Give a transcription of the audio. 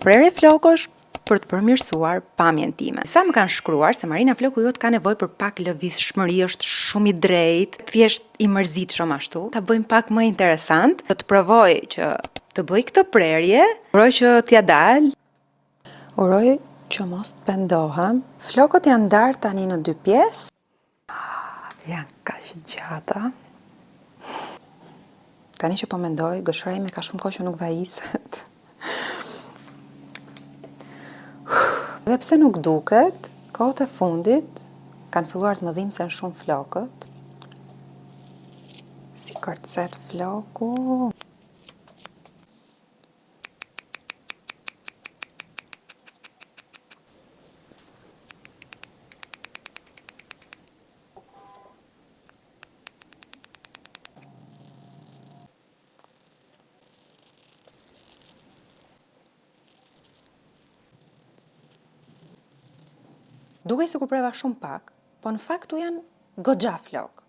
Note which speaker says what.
Speaker 1: Prerje flokësh për të përmirësuar pamjen time. Sa më kanë shkruar se Marina floku jot ka nevojë për pak lëvizshmëri, është shumë i drejtë, thjesht i mërzitshëm ashtu. Ta bëjmë pak më interesant. Do të provoj që të bëj këtë prerje, uroj që t'ja dal. Uroj që mos të pendohem. Flokët janë ndarë tani në 2 pjesë. Janë kaq gjata. Tani që po mendoj, gëshëra ime ka shumë kohë që nuk vajiset. Dhe pse nuk duket, kohët e fundit kanë filluar të më dhimbsen shumë flokët. Si kërcet floku. Duke si kur preva shumë pak, po në fakt tu janë goxha flok.